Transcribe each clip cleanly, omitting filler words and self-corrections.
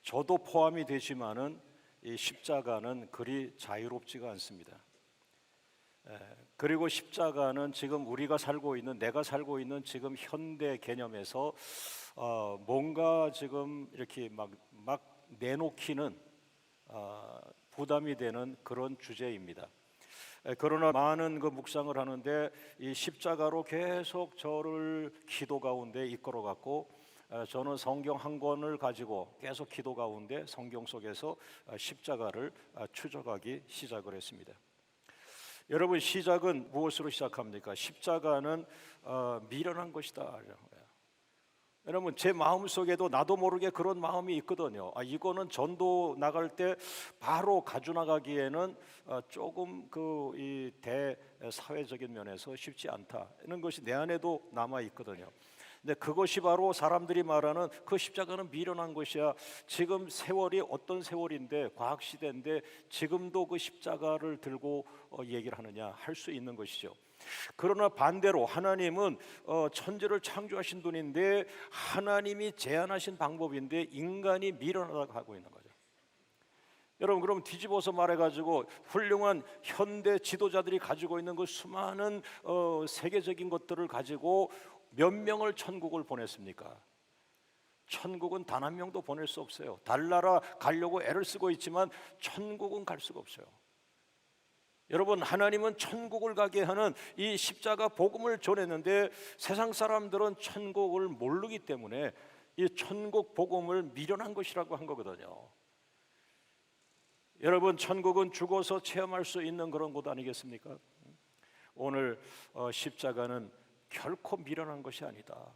저도 포함이 되지만은 이 십자가는 그리 자유롭지가 않습니다. 그리고 십자가는 지금 우리가 살고 있는, 내가 살고 있는 지금 현대 개념에서 뭔가 지금 이렇게 막 내놓기는 부담이 되는 그런 주제입니다. 그러나 많은 그 묵상을 하는데 이 십자가로 계속 저를 기도 가운데 이끌어 갔고, 저는 성경 한 권을 가지고 계속 기도 가운데 성경 속에서 십자가를 추적하기 시작을 했습니다. 여러분, 시작은 무엇으로 시작합니까? 십자가는 미련한 것이다. 여러분, 제 마음속에도 나도 모르게 그런 마음이 있거든요. 이거는 전도 나갈 때 바로 가져나가기에는 조금 이 대사회적인 면에서 쉽지 않다, 이런 것이 내 안에도 남아 있거든요. 근데 그것이 바로 사람들이 말하는 그 십자가는 미련한 것이야. 지금 세월이 어떤 세월인데, 과학시대인데 지금도 그 십자가를 들고 얘기를 하느냐 할 수 있는 것이죠. 그러나 반대로 하나님은 천지를 창조하신 분인데, 하나님이 제안하신 방법인데 인간이 미련하다고 하고 있는 거죠. 여러분, 그럼 뒤집어서 말해가지고 훌륭한 현대 지도자들이 가지고 있는 그 수많은 세계적인 것들을 가지고 몇 명을 천국을 보냈습니까? 천국은 단 한 명도 보낼 수 없어요. 달나라 가려고 애를 쓰고 있지만 천국은 갈 수가 없어요. 여러분, 하나님은 천국을 가게 하는 이 십자가 복음을 전했는데 세상 사람들은 천국을 모르기 때문에 이 천국 복음을 미련한 것이라고 한 거거든요. 여러분, 천국은 죽어서 체험할 수 있는 그런 곳 아니겠습니까? 오늘 십자가는 결코 미련한 것이 아니다.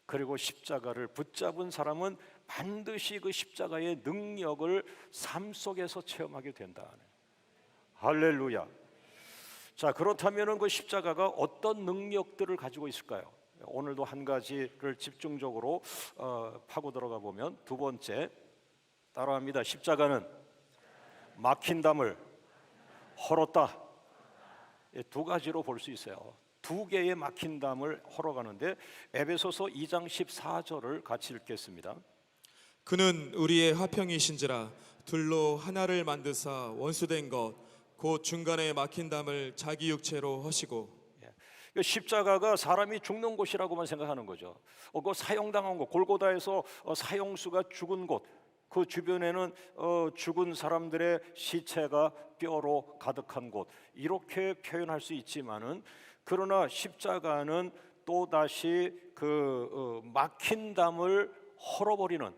그리고 십자가를 붙잡은 사람은 반드시 그 십자가의 능력을 삶 속에서 체험하게 된다. 할렐루야. 자, 그렇다면 그 십자가가 어떤 능력들을 가지고 있을까요? 오늘도 한 가지를 집중적으로 파고 들어가 보면, 두 번째, 따라합니다. 십자가는 막힌 담을 헐었다. 두 가지로 볼 수 있어요. 두 개의 막힌 담을 헐어가는데, 에베소서 2장 14절을 같이 읽겠습니다. 그는 우리의 화평이신지라 둘로 하나를 만드사 원수된 것 곧 중간에 막힌 담을 자기 육체로 허시고. 십자가가 사람이 죽는 곳이라고만 생각하는 거죠. 그 사형당한 곳, 골고다에서 사형수가 죽은 곳, 그 주변에는 죽은 사람들의 시체가 뼈로 가득한 곳, 이렇게 표현할 수 있지만은, 그러나 십자가는 또다시 그 막힌 담을 헐어버리는,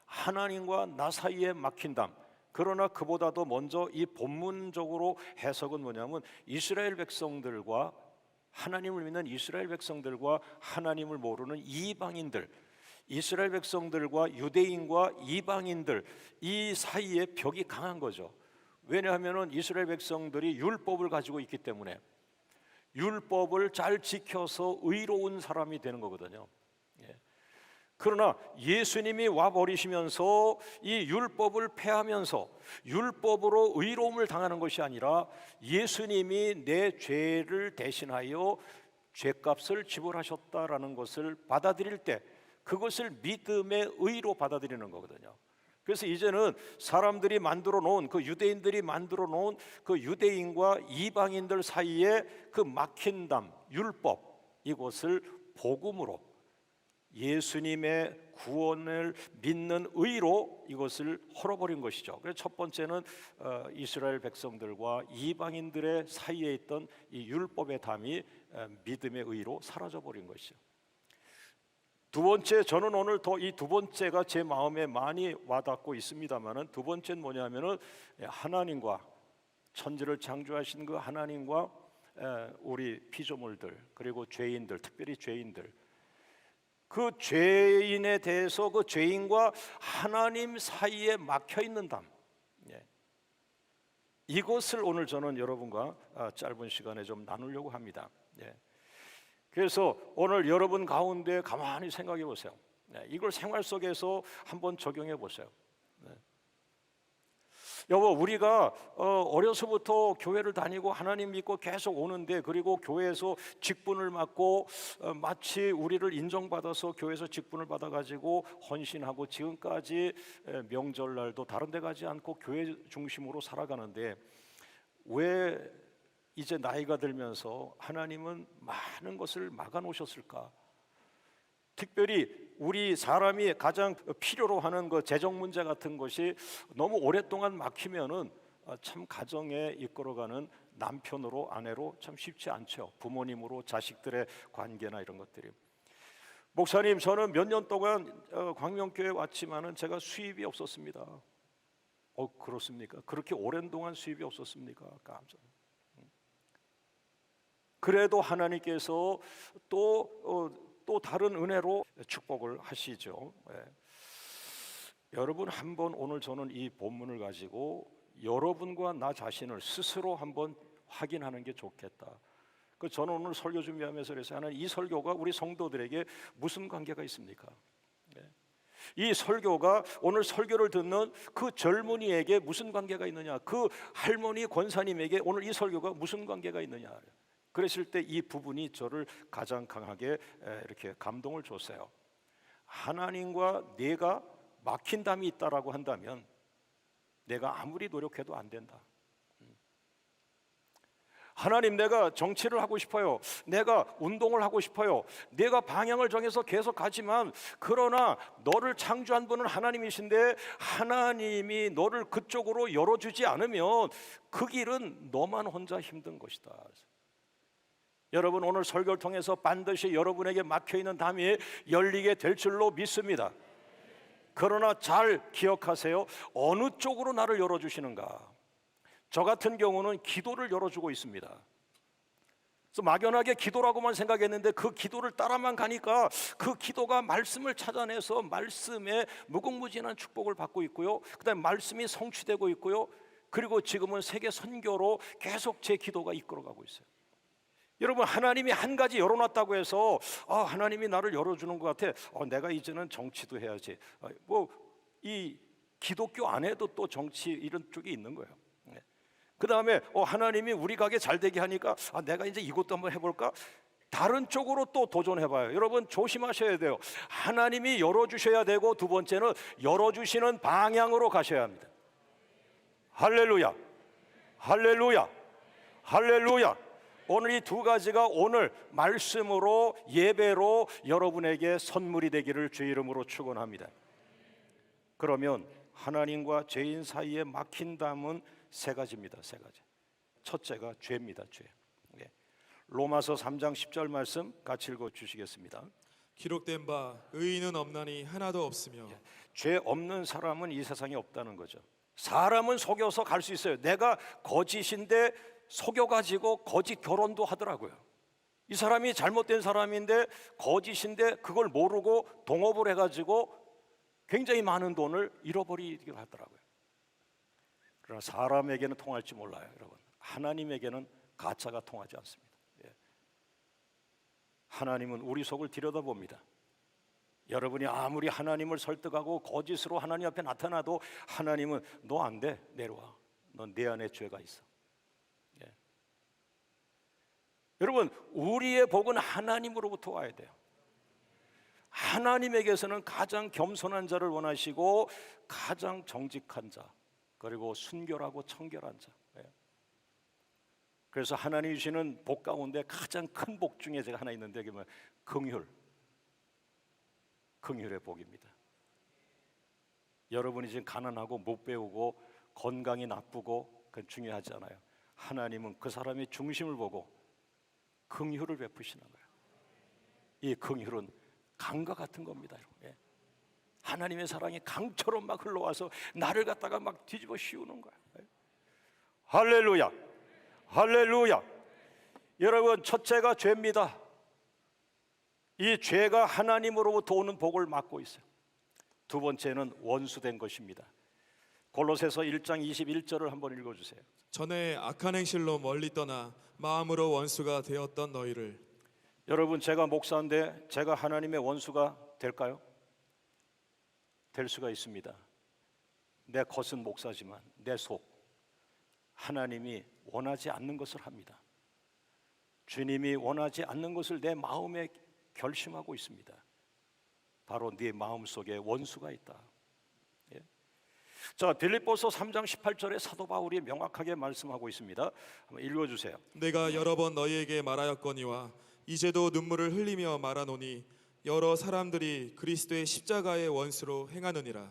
하나님과 나 사이에 막힌 담. 그러나 그보다도 먼저 이 본문적으로 해석은 뭐냐면, 이스라엘 백성들과, 하나님을 믿는 이스라엘 백성들과 하나님을 모르는 이방인들, 이스라엘 백성들과 유대인과 이방인들, 이 사이에 벽이 강한 거죠. 왜냐하면 이스라엘 백성들이 율법을 가지고 있기 때문에 율법을 잘 지켜서 의로운 사람이 되는 거거든요. 그러나 예수님이 와버리시면서 이 율법을 폐하면서 율법으로 의로움을 당하는 것이 아니라, 예수님이 내 죄를 대신하여 죄값을 지불하셨다라는 것을 받아들일 때 그것을 믿음의 의로 받아들이는 거거든요. 그래서 이제는 사람들이 만들어 놓은, 그 유대인들이 만들어 놓은 그 유대인과 이방인들 사이에 그 막힌 담, 율법, 이것을 복음으로, 예수님의 구원을 믿는 의로 이것을 헐어버린 것이죠. 그래서 첫 번째는 이스라엘 백성들과 이방인들의 사이에 있던 이 율법의 담이 믿음의 의로 사라져버린 것이죠. 두 번째, 저는 오늘 더 이 두 번째가 제 마음에 많이 와닿고 있습니다만은, 두 번째는 뭐냐면은 하나님과, 천지를 창조하신 그 하나님과 우리 피조물들, 그리고 죄인들, 특별히 죄인들, 그 죄인에 대해서 그 죄인과 하나님 사이에 막혀 있는 담, 이것을 오늘 저는 여러분과 짧은 시간에 좀 나누려고 합니다. 그래서 오늘 여러분 가운데 가만히 생각해 보세요. 이걸 생활 속에서 한번 적용해 보세요. 여보, 우리가 어려서부터 교회를 다니고 하나님 믿고 계속 오는데, 그리고 교회에서 직분을 맡고 마치 우리를 인정받아서 교회에서 직분을 받아가지고 헌신하고 지금까지 명절날도 다른 데 가지 않고 교회 중심으로 살아가는데, 왜 이제 나이가 들면서 하나님은 많은 것을 막아 놓으셨을까? 특별히 우리 사람이 가장 필요로 하는 그 재정 문제 같은 것이 너무 오랫동안 막히면은 참 가정에 이끌어가는 남편으로 아내로 참 쉽지 않죠. 부모님으로 자식들의 관계나 이런 것들이. 목사님, 저는 몇 년 동안 광명교회 왔지만은 제가 수입이 없었습니다. 그렇습니까? 그렇게 오랜 동안 수입이 없었습니까? 깜짝. 그래도 하나님께서 또 다른 은혜로 축복을 하시죠. 여러분, 한번 오늘 저는 이 본문을 가지고 여러분과 나 자신을 스스로 한번 확인하는 게 좋겠다. 저는 오늘 설교 준비하면서 그래서 하나님, 이 설교가 우리 성도들에게 무슨 관계가 있습니까? 이 설교가 오늘 설교를 듣는 그 젊은이에게 무슨 관계가 있느냐, 그 할머니 권사님에게 오늘 이 설교가 무슨 관계가 있느냐. 그랬을 때 이 부분이 저를 가장 강하게 이렇게 감동을 줬어요. 하나님과 내가 막힌 담이 있다라고 한다면 내가 아무리 노력해도 안 된다. 하나님, 내가 정치를 하고 싶어요. 내가 운동을 하고 싶어요. 내가 방향을 정해서 계속 가지만, 그러나 너를 창조한 분은 하나님이신데 하나님이 너를 그쪽으로 열어주지 않으면 그 길은 너만 혼자 힘든 것이다. 여러분, 오늘 설교를 통해서 반드시 여러분에게 막혀있는 담이 열리게 될 줄로 믿습니다. 그러나 잘 기억하세요. 어느 쪽으로 나를 열어주시는가? 저 같은 경우는 기도를 열어주고 있습니다. 그래서 막연하게 기도라고만 생각했는데 그 기도를 따라만 가니까 그 기도가 말씀을 찾아내서 말씀에 무궁무진한 축복을 받고 있고요. 그다음에 말씀이 성취되고 있고요. 그리고 지금은 세계 선교로 계속 제 기도가 이끌어가고 있어요. 여러분, 하나님이 한 가지 열어놨다고 해서 하나님이 나를 열어주는 것 같아. 내가 이제는 정치도 해야지. 이 기독교 안에도 또 정치 이런 쪽이 있는 거예요. 그 다음에 하나님이 우리 가게 잘 되게 하니까 내가 이제 이것도 한번 해볼까? 다른 쪽으로 또 도전해봐요. 여러분, 조심하셔야 돼요. 하나님이 열어주셔야 되고, 두 번째는 열어주시는 방향으로 가셔야 합니다. 할렐루야, 할렐루야, 할렐루야. 오늘 이 두 가지가 오늘 말씀으로, 예배로 여러분에게 선물이 되기를 주의 이름으로 축원합니다. 그러면 하나님과 죄인 사이에 막힌 담은 세 가지입니다. 세 가지. 첫째가 죄입니다. 죄. 로마서 3장 10절 말씀 같이 읽어 주시겠습니다. 기록된 바 의인은 없나니 하나도 없으며. 죄 없는 사람은 이 세상에 없다는 거죠. 사람은 속여서 갈 수 있어요. 내가 거짓인데 속여가지고 거짓 결혼도 하더라고요. 이 사람이 잘못된 사람인데 거짓인데 그걸 모르고 동업을 해가지고 굉장히 많은 돈을 잃어버리기도 하더라고요. 그러나 사람에게는 통할지 몰라요. 여러분, 하나님에게는 가짜가 통하지 않습니다. 하나님은 우리 속을 들여다봅니다. 여러분이 아무리 하나님을 설득하고 거짓으로 하나님 앞에 나타나도 하나님은 너 안 돼, 내려와. 넌 내 안에 죄가 있어. 여러분, 우리의 복은 하나님으로부터 와야 돼요. 하나님에게서는 가장 겸손한 자를 원하시고 가장 정직한 자, 그리고 순결하고 청결한 자. 그래서 하나님이 주시는 복 가운데 가장 큰 복 중에 제가 하나 있는데, 그게 뭐예요? 긍휼의 복입니다. 여러분이 지금 가난하고 못 배우고 건강이 나쁘고 그건 중요하지 않아요. 하나님은 그 사람의 중심을 보고 긍휼을 베푸시는 거예요. 이 긍휼은 강과 같은 겁니다. 하나님의 사랑이 강처럼 막 흘러와서 나를 갖다가 막 뒤집어 씌우는 거예요. 할렐루야, 할렐루야. 여러분, 첫째가 죄입니다. 이 죄가 하나님으로부터 오는 복을 막고 있어요. 두 번째는 원수된 것입니다. 골로새서 1장 21절을 한번 읽어주세요. 전에 악한 행실로 멀리 떠나 마음으로 원수가 되었던 너희를. 여러분, 제가 목사인데 제가 하나님의 원수가 될까요? 될 수가 있습니다. 내 겉은 목사지만 내 속 하나님이 원하지 않는 것을 합니다. 주님이 원하지 않는 것을 내 마음에 결심하고 있습니다. 바로 네 마음속에 원수가 있다. 예. 자, 빌립보서 3장 18절에 사도 바울이 명확하게 말씀하고 있습니다. 한번 읽어주세요. 내가 여러 번 너희에게 말하였거니와 이제도 눈물을 흘리며 말하노니 여러 사람들이 그리스도의 십자가의 원수로 행하느니라.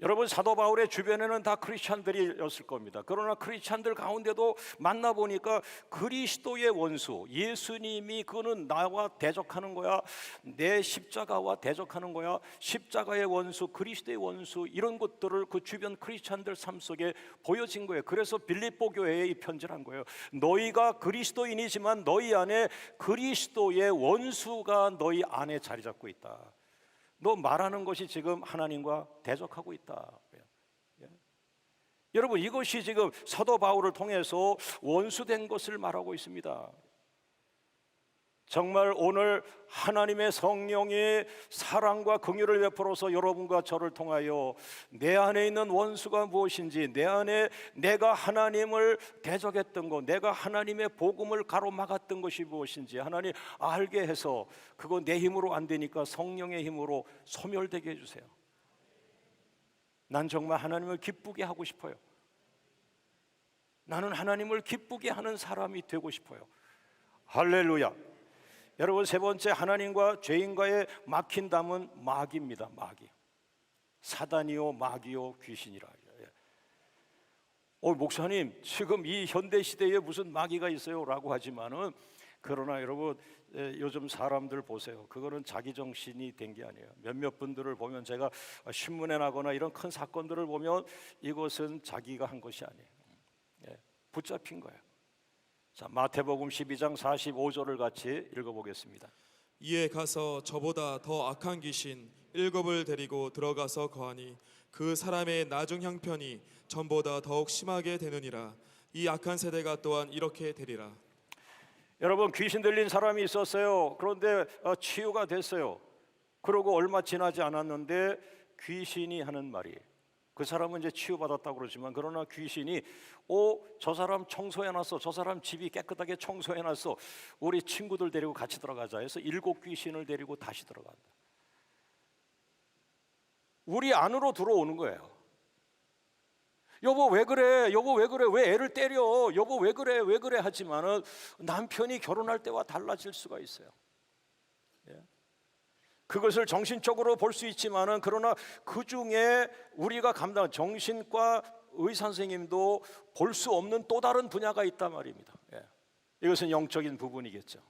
여러분, 사도 바울의 주변에는 다 크리스찬들이었을 겁니다. 그러나 크리스찬들 가운데도 만나보니까 그리스도의 원수, 예수님이 그거는 나와 대적하는 거야, 내 십자가와 대적하는 거야, 십자가의 원수, 그리스도의 원수, 이런 것들을 그 주변 크리스찬들 삶 속에 보여진 거예요. 그래서 빌립보 교회에 이 편지를 한 거예요. 너희가 그리스도인이지만 너희 안에 그리스도의 원수가 너희 안에 자리 잡고 있다. 너 말하는 것이 지금 하나님과 대적하고 있다. 예. 여러분, 이것이 지금 사도 바울을 통해서 원수된 것을 말하고 있습니다. 정말 오늘 하나님의 성령이 사랑과 긍휼을 베풀어서 여러분과 저를 통하여 내 안에 있는 원수가 무엇인지, 내 안에 내가 하나님을 대적했던 것, 내가 하나님의 복음을 가로막았던 것이 무엇인지 하나님 알게 해서, 그거 내 힘으로 안 되니까 성령의 힘으로 소멸되게 해주세요. 난 정말 하나님을 기쁘게 하고 싶어요. 나는 하나님을 기쁘게 하는 사람이 되고 싶어요. 할렐루야. 여러분, 세 번째, 하나님과 죄인과의 막힌 담은 마귀입니다. 마귀. 사단이요 마귀요 귀신이라. 목사님, 지금 이 현대 시대에 무슨 마귀가 있어요? 라고 하지만은, 그러나 여러분, 요즘 사람들 보세요. 그거는 자기 정신이 된 게 아니에요. 몇몇 분들을 보면, 제가 신문에 나거나 이런 큰 사건들을 보면 이것은 자기가 한 것이 아니에요. 붙잡힌 거예요. 자, 마태복음 12장 45절을 같이 읽어보겠습니다. 이에 가서 저보다 더 악한 귀신 일곱을 데리고 들어가서 거하니 그 사람의 나중 형편이 전보다 더욱 심하게 되느니라. 이 악한 세대가 또한 이렇게 되리라. 여러분, 귀신 들린 사람이 있었어요. 그런데 치유가 됐어요. 그러고 얼마 지나지 않았는데 귀신이 하는 말이, 그 사람은 이제 치유받았다고 그러지만, 그러나 귀신이 저 사람 청소해놨어, 저 사람 집이 깨끗하게 청소해놨어, 우리 친구들 데리고 같이 들어가자 해서 7 귀신을 데리고 다시 들어간다. 우리 안으로 들어오는 거예요. 여보 왜 그래, 여보 왜 그래, 왜 애를 때려, 여보 왜 그래, 왜 그래 하지만은 남편이 결혼할 때와 달라질 수가 있어요. 그것을 정신적으로 볼 수 있지만은, 그러나 그 중에 우리가 감당, 정신과 의사 선생님도 볼 수 없는 또 다른 분야가 있단 말입니다. 이것은 영적인 부분이겠죠.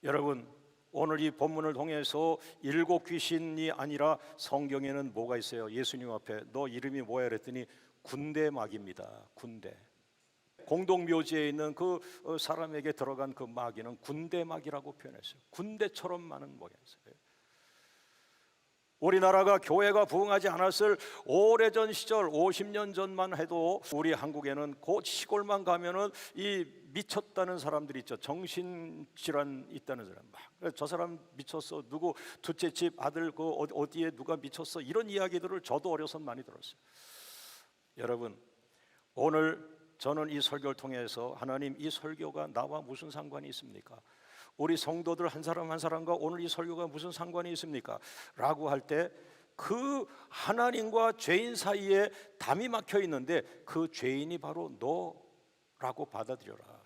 여러분, 오늘 이 본문을 통해서 7 귀신이 아니라 성경에는 뭐가 있어요? 예수님 앞에 너 이름이 뭐야 그랬더니 군대마귀입니다. 군대. 공동묘지에 있는 그 사람에게 들어간 그 마귀는 군대마귀라고 표현했어요. 군대처럼 많은 모양이었어요. 우리나라가 교회가 부흥하지 않았을 오래전 시절, 50년 전만 해도 우리 한국에는 그 시골만 가면은 이 미쳤다는 사람들이 있죠. 정신질환 있다는 사람. 막 저 사람 미쳤어, 누구 둘째 집 아들 그 어디에 누가 미쳤어, 이런 이야기들을 저도 어려서 많이 들었어요. 여러분, 오늘 저는 이 설교를 통해서 하나님, 이 설교가 나와 무슨 상관이 있습니까? 우리 성도들 한 사람 한 사람과 오늘 이 설교가 무슨 상관이 있습니까? 라고 할 때, 그 하나님과 죄인 사이에 담이 막혀 있는데 그 죄인이 바로 너라고 받아들여라.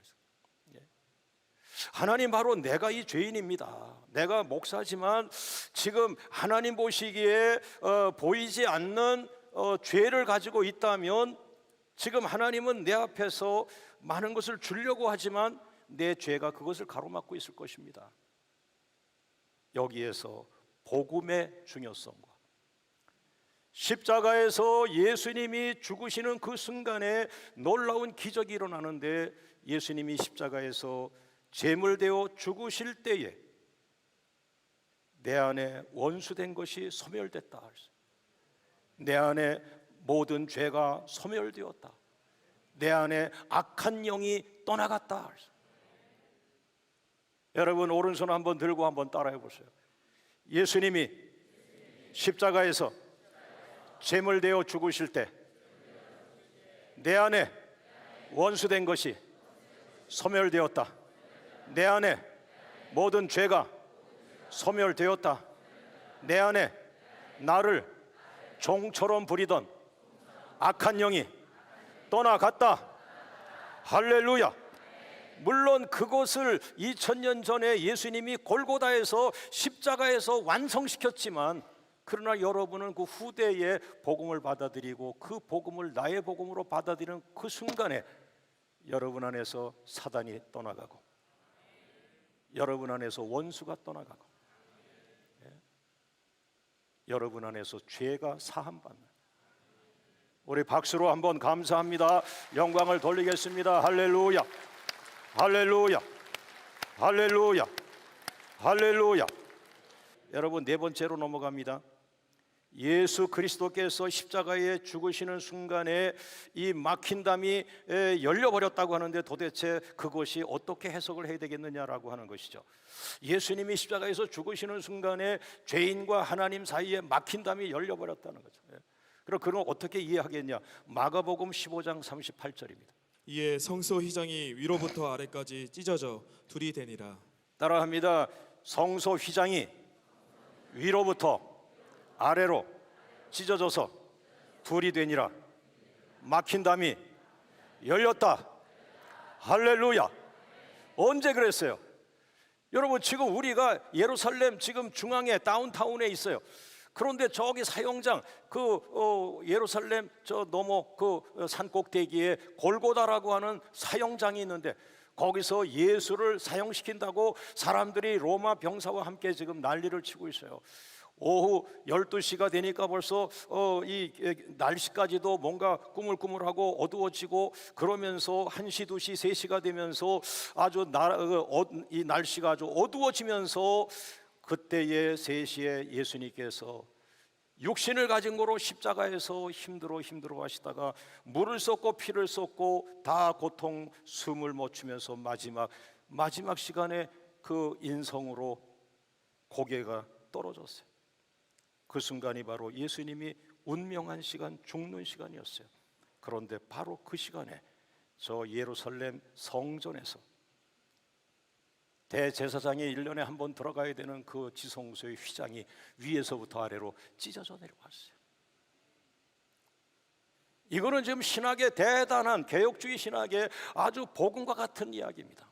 하나님, 바로 내가 이 죄인입니다. 내가 목사지만 지금 하나님 보시기에 보이지 않는 죄를 가지고 있다면, 지금 하나님은 내 앞에서 많은 것을 주려고 하지만 내 죄가 그것을 가로막고 있을 것입니다. 여기에서 복음의 중요성과 십자가에서 예수님이 죽으시는 그 순간에 놀라운 기적이 일어나는데, 예수님이 십자가에서 제물되어 죽으실 때에 내 안에 원수된 것이 소멸됐다. 내 안에 모든 죄가 소멸되었다. 내 안에 악한 영이 떠나갔다. 여러분, 오른손 한번 들고 한번 따라해 보세요. 예수님이 십자가에서 제물 되어 죽으실 때 내 안에 원수된 것이 소멸되었다. 내 안에 모든 죄가 소멸되었다. 내 안에 나를 종처럼 부리던 악한 영이 떠나갔다. 할렐루야. 물론 그것을 2000년 전에 예수님이 골고다에서 십자가에서 완성시켰지만, 그러나 여러분은 그 후대의 복음을 받아들이고 그 복음을 나의 복음으로 받아들이는 그 순간에 여러분 안에서 사단이 떠나가고 여러분 안에서 원수가 떠나가고 여러분 안에서 죄가 사함받는, 우리 박수로 한번 감사합니다. 영광을 돌리겠습니다. 할렐루야, 할렐루야, 할렐루야, 할렐루야. 여러분, 네 번째로 넘어갑니다. 예수 그리스도께서 십자가에 죽으시는 순간에 이 막힌 담이 열려버렸다고 하는데, 도대체 그것이 어떻게 해석을 해야 되겠느냐라고 하는 것이죠. 예수님이 십자가에서 죽으시는 순간에 죄인과 하나님 사이에 막힌 담이 열려버렸다는 거죠. 그럼 그건 어떻게 이해하겠냐? 마가복음 15장 38절입니다. 이에 성소 휘장이 위로부터 아래까지 찢어져 둘이 되니라. 따라합니다. 성소 휘장이 위로부터 아래로 찢어져서 둘이 되니라. 막힌 담이 열렸다. 할렐루야. 언제 그랬어요? 여러분, 지금 우리가 예루살렘 지금 중앙에 다운타운에 있어요. 그런데 저기 사형장, 예루살렘 저 너머 그 산 꼭대기에 골고다라고 하는 사형장이 있는데, 거기서 예수를 사형시킨다고 사람들이 로마 병사와 함께 지금 난리를 치고 있어요. 오후 12시가 되니까 벌써 이 날씨까지도 뭔가 꾸물꾸물하고 어두워지고, 그러면서 1시, 2시, 3시가 되면서 아주 이 날씨가 아주 어두워지면서, 그때의 3시에 예수님께서 육신을 가진 거로 십자가에서 힘들어 하시다가 물을 쏟고 피를 쏟고 다 고통 숨을 못 쉬면서 마지막 시간에 그 인성으로 고개가 떨어졌어요. 그 순간이 바로 예수님이 운명한 시간, 죽는 시간이었어요. 그런데 바로 그 시간에 저 예루살렘 성전에서 대제사장이 1년에 한 번 들어가야 되는 그 지성소의 휘장이 위에서부터 아래로 찢어져 내려왔어요. 이거는 지금 신학의 대단한 개혁주의 신학의 아주 복음과 같은 이야기입니다.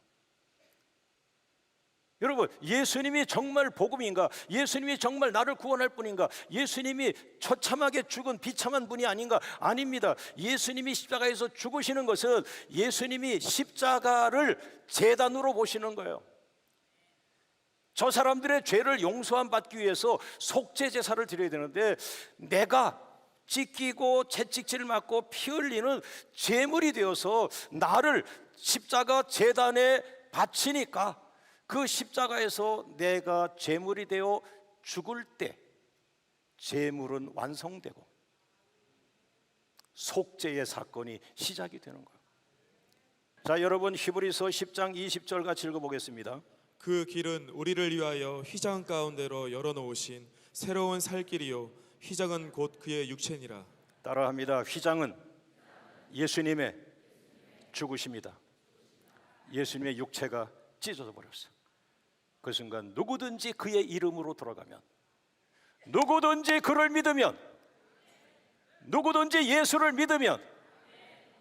여러분, 예수님이 정말 복음인가? 예수님이 정말 나를 구원할 분인가? 예수님이 처참하게 죽은 비참한 분이 아닌가? 아닙니다. 예수님이 십자가에서 죽으시는 것은 예수님이 십자가를 제단으로 보시는 거예요. 저 사람들의 죄를 용서함 받기 위해서 속죄 제사를 드려야 되는데, 내가 찢기고 채찍질 맞고 피 흘리는 제물이 되어서 나를 십자가 제단에 바치니까, 그 십자가에서 내가 제물이 되어 죽을 때 제물은 완성되고 속죄의 사건이 시작이 되는 거예요. 자, 여러분, 히브리서 10장 20절 같이 읽어보겠습니다. 그 길은 우리를 위하여 휘장 가운데로 열어놓으신 새로운 살 길이요 휘장은 곧 그의 육체니라. 따라합니다. 휘장은 예수님의 죽으십니다. 예수님의 육체가 찢어져 버렸어요. 그 순간 누구든지 그의 이름으로 들어가면, 누구든지 그를 믿으면, 누구든지 예수를 믿으면,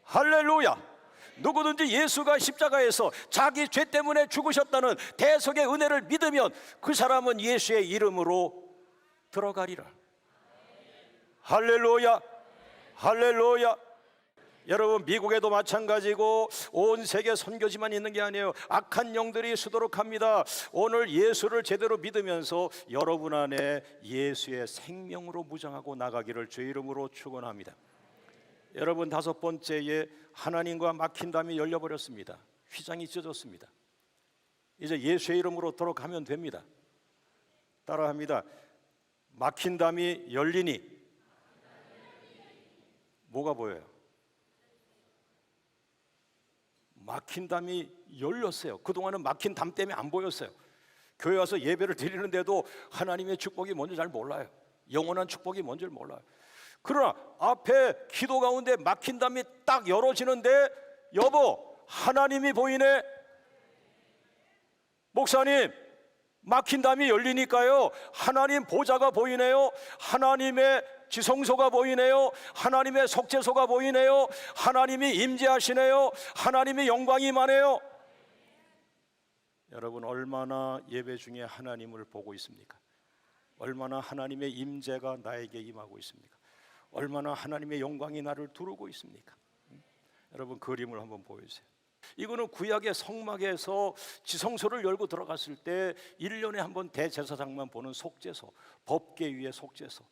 할렐루야, 누구든지 예수가 십자가에서 자기 죄 때문에 죽으셨다는 대속의 은혜를 믿으면 그 사람은 예수의 이름으로 들어가리라. 할렐루야, 할렐루야. 여러분, 미국에도 마찬가지고 온 세계 선교지만 있는 게 아니에요. 악한 영들이 수두룩합니다. 오늘 예수를 제대로 믿으면서 여러분 안에 예수의 생명으로 무장하고 나가기를 주의 이름으로 축원합니다. 여러분, 다섯 번째에 하나님과 막힌 담이 열려버렸습니다. 휘장이 찢어졌습니다. 이제 예수의 이름으로 들어가면 됩니다. 따라합니다. 막힌 담이 열리니 뭐가 보여요? 막힌 담이 열렸어요. 그동안은 막힌 담 때문에 안 보였어요. 교회 와서 예배를 드리는데도 하나님의 축복이 뭔지 잘 몰라요. 영원한 축복이 뭔지를 몰라요. 그러나 앞에 기도 가운데 막힌 담이 딱 열어지는데 여보, 하나님이 보이네. 목사님, 막힌 담이 열리니까요, 하나님 보좌가 보이네요. 하나님의 지성소가 보이네요. 하나님의 속죄소가 보이네요. 하나님이 임재하시네요. 하나님의 영광이 임하네요. 여러분, 얼마나 예배 중에 하나님을 보고 있습니까? 얼마나 하나님의 임재가 나에게 임하고 있습니까? 얼마나 하나님의 영광이 나를 두르고 있습니까? 여러분, 그림을 한번 보여주세요. 이거는 구약의 성막에서 지성소를 열고 들어갔을 때 1년에 한 번 대제사장만 보는 속죄소, 법궤 위의 속죄소.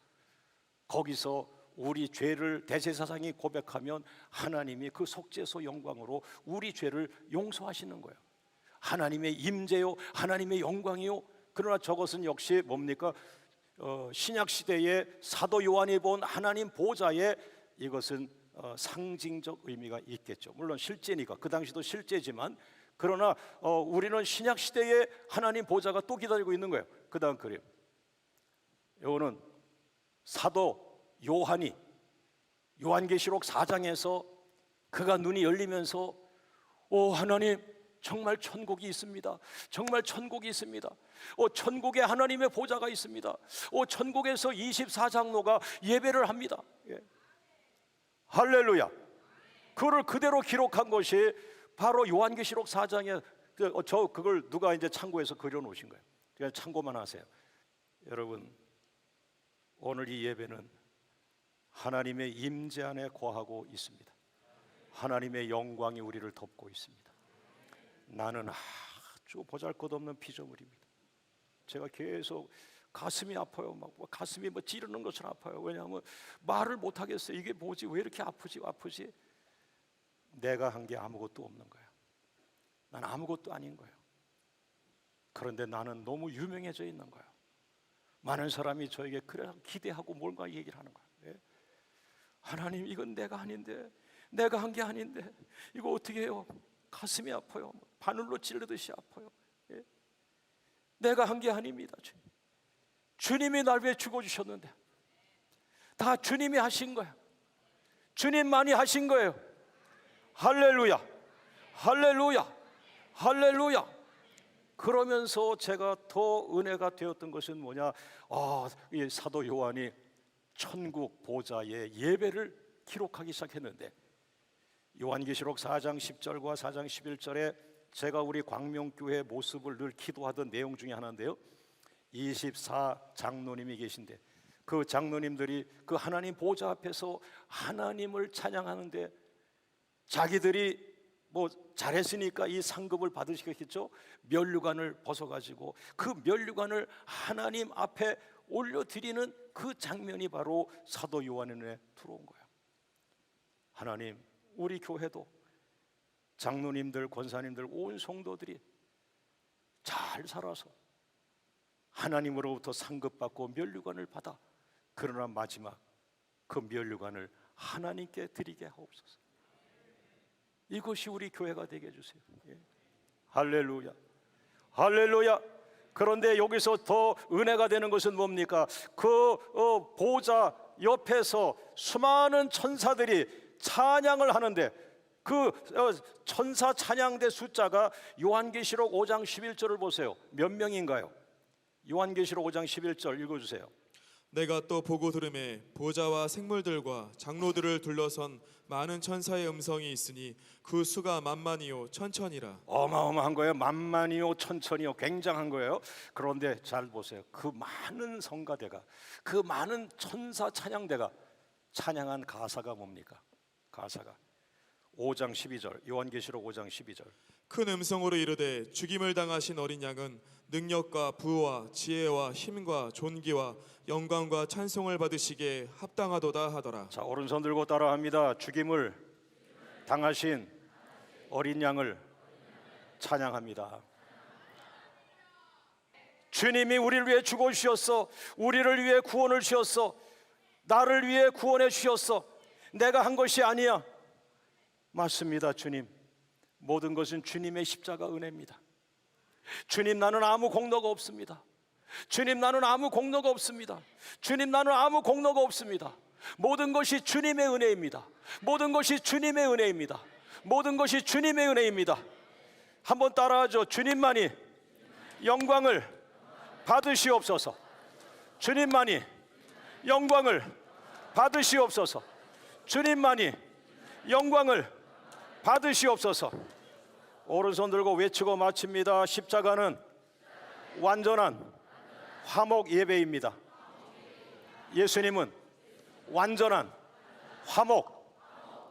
거기서 우리 죄를 대제사장이 고백하면 하나님이 그 속죄소 영광으로 우리 죄를 용서하시는 거예요. 하나님의 임재요, 하나님의 영광이요. 그러나 저것은 역시 뭡니까? 신약 시대의 사도 요한이 본 하나님 보좌에 이것은 상징적 의미가 있겠죠. 물론 실제니까 그 당시도 실제지만, 그러나 우리는 신약 시대에 하나님 보좌가 또 기다리고 있는 거예요. 그 다음 그림, 이거는 사도 요한이 요한계시록 4장에서 그가 눈이 열리면서 오 하나님, 정말 천국이 있습니다. 정말 천국이 있습니다. 천국에 하나님의 보좌가 있습니다. 천국에서 24장로가 예배를 합니다. 예. 할렐루야. 그걸 그대로 기록한 것이 바로 요한계시록 4장에 그걸 누가 이제 참고해서 그려 놓으신 거예요. 그냥 참고만 하세요. 여러분, 오늘 이 예배는 하나님의 임재 안에 거하고 있습니다. 하나님의 영광이 우리를 덮고 있습니다. 나는 아주 보잘것없는 피조물입니다. 제가 계속 가슴이 아파요. 막 가슴이 찌르는 것처럼 아파요. 왜냐하면 말을 못 하겠어요. 이게 뭐지? 왜 이렇게 아프지? 내가 한 게 아무것도 없는 거예요. 난 아무것도 아닌 거예요. 그런데 나는 너무 유명해져 있는 거예요. 많은 사람이 저에게 그래 기대하고 뭔가 얘기를 하는 거예요. 예? 하나님, 이건 내가 아닌데, 내가 한 게 아닌데 이거 어떻게 해요? 가슴이 아파요. 바늘로 찌르듯이 아파요. 예? 내가 한 게 아닙니다. 주님이 날 위해 죽어주셨는데 다 주님이 하신 거예요. 주님만이 하신 거예요. 할렐루야, 할렐루야, 할렐루야. 그러면서 제가 더 은혜가 되었던 것은 뭐냐? 이 사도 요한이 천국 보좌의 예배를 기록하기 시작했는데, 요한계시록 4장 10절과 4장 11절에 제가 우리 광명교회 모습을 늘 기도하던 내용 중에 하나인데요, 24장로님이 계신데 그 장로님들이 그 하나님 보좌 앞에서 하나님을 찬양하는데, 자기들이 뭐 잘했으니까 이 상급을 받으시겠죠. 면류관을 벗어가지고 그 면류관을 하나님 앞에 올려드리는 그 장면이 바로 사도 요한의 눈에 들어온 거예요. 하나님, 우리 교회도 장로님들, 권사님들, 온 성도들이 잘 살아서 하나님으로부터 상급받고 면류관을 받아, 그러나 마지막 그 면류관을 하나님께 드리게 하옵소서. 이것이 우리 교회가 되게 해주세요. 예. 할렐루야, 할렐루야. 그런데 여기서 더 은혜가 되는 것은 뭡니까? 그 보좌 옆에서 수많은 천사들이 찬양을 하는데, 그 천사 찬양대 숫자가 요한계시록 5장 11절을 보세요. 몇 명인가요? 요한계시록 5장 11절 읽어주세요. 내가 또 보고 들음에 보좌와 생물들과 장로들을 둘러선 많은 천사의 음성이 있으니 그 수가 만만이요 천천이라. 어마어마한 거예요. 만만이요 천천이요. 굉장한 거예요. 그런데 잘 보세요. 그 많은 성가대가, 그 많은 천사 찬양대가 찬양한 가사가 뭡니까? 가사가 5장 12절, 요한계시록 5장 12절. 큰 음성으로 이르되 죽임을 당하신 어린 양은 능력과 부와 지혜와 힘과 존귀와 영광과 찬송을 받으시기에 합당하도다 하더라. 자, 오른손 들고 따라합니다. 죽임을 당하신 어린 양을 찬양합니다. 주님이 우리를 위해 죽어 주셨어. 우리를 위해 구원을 주셨어. 나를 위해 구원해 주셨어. 내가 한 것이 아니야. 맞습니다. 주님, 모든 것은 주님의 십자가 은혜입니다. 주님, 나는 아무 공로가 없습니다. 주님, 나는 아무 공로가 없습니다. 주님, 나는 아무 공로가 없습니다. 모든 것이 주님의 은혜입니다. 모든 것이 주님의 은혜입니다. 모든 것이 주님의 은혜입니다. 한번 따라하죠. 주님만이 영광을 받으시옵소서. 주님만이 영광을 받으시옵소서. 주님만이 영광을 받으시옵소서. 오른손 들고 외치고 마칩니다. 십자가는 완전한 화목 예배입니다. 예수님은 완전한 화목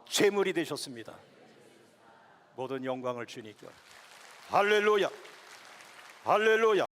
제물이 되셨습니다. 모든 영광을 주니까. 할렐루야, 할렐루야,